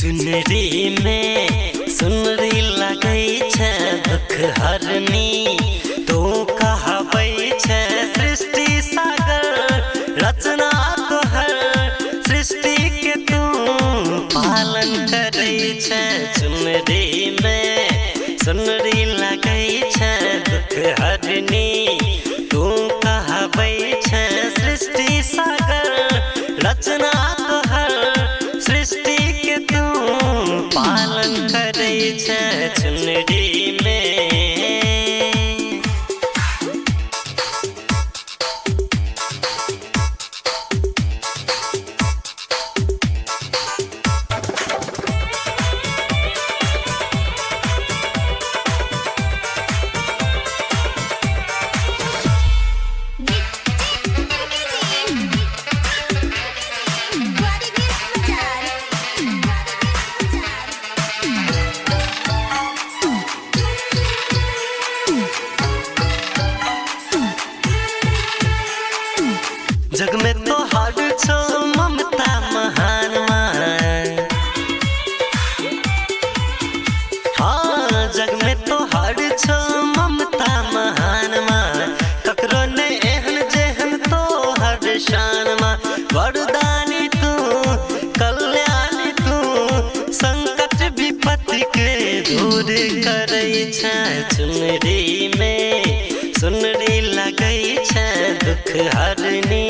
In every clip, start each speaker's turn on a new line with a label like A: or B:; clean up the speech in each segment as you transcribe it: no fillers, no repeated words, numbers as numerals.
A: चुनरी में सुनरी लगै छै दुख हरनी तू कहबै छै सृष्टि सागर रचना तोहर सृष्टि के तू पालन करै छै चुनरी में सुनरी लगै छै दुख हरनी तू कहबै छै सृष्टि सागर रचना तोहर सृष्टि के तू पालन करै छै चुनरी में जग में तो हर छो ममता महान हाँ जग में तो हर छो ममता महान ककरो ने एहन जेहन तो हर शान वरदानी तू कल्याणी तू संकट विपत्ति के दूर करै छै चुनरी में सुनरी लगै छै दुख हरनी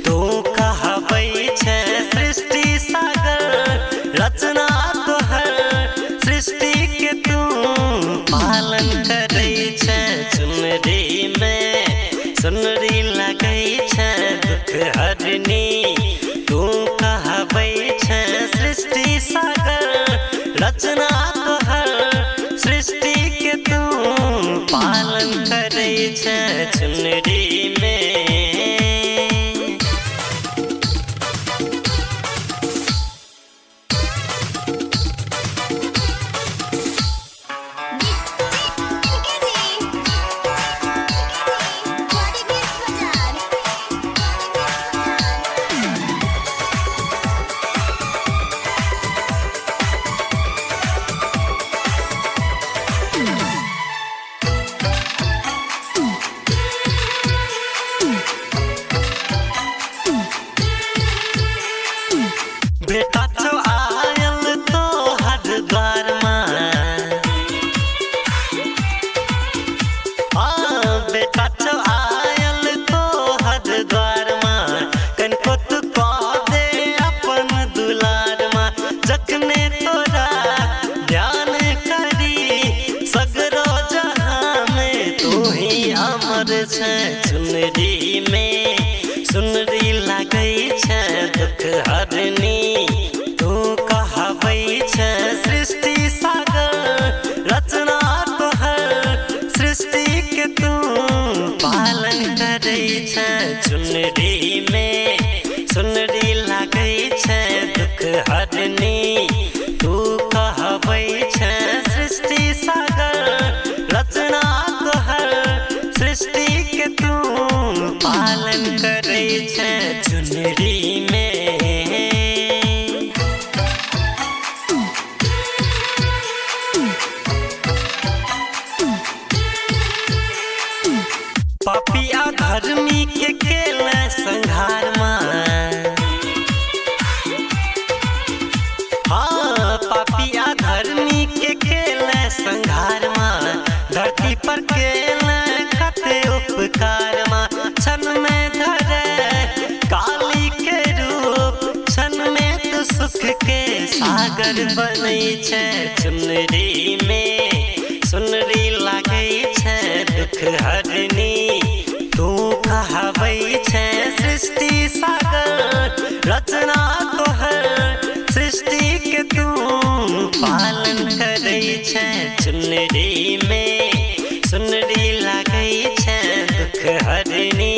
A: तू कहबै छै सृष्टि सागर रचना तोहर सृष्टि के तू पालन करै छै चुनरी में सुनरी लगै छै दुख हरनी तू कहबै छै सृष्टि सागर रचना तोहर सृष्टि के तू पालन करै छै चुनरी में बेटा तो आयल तो हर द्वार बेटा तो आयल तो हर द्वार कनको तू कह दे अपन दुलार जखने तोरा ध्यान करी सगरो जहां में तू ही अमर छै चुनरी में सुनरी लगै छै दुख हरनी तू कहबै छै सृष्टि सागर रचना तोहर सृष्टि के तू पालन करै छै चुनरी में सुनरी लगै छै दुख हरनी तू कहबै छै सृष्टि सागर रचना तोहर सृष्टि के तू पालन करै छै चुनरी में पापी अधर्मी के केले संहार हाँ पापी अधर्मी के केले संहार धरती पर केले कते उपकार क्षण में धरे काली के रूप क्षण में तो सुख के सागर बनै छै चुनरी में सुनरी लगै छै दुख हरनी तू कहबै छै सृष्टि सागर रचना तोहर सृष्टि के तू पालन करै छै चुनरी में सुनरी लगै छै दुख हरनी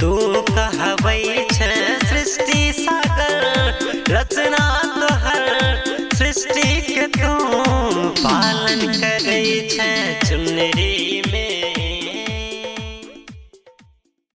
A: तू कहबै छै सृष्टि सागर रचना तोहर सृष्टि के तू पालन करै छै चुनरी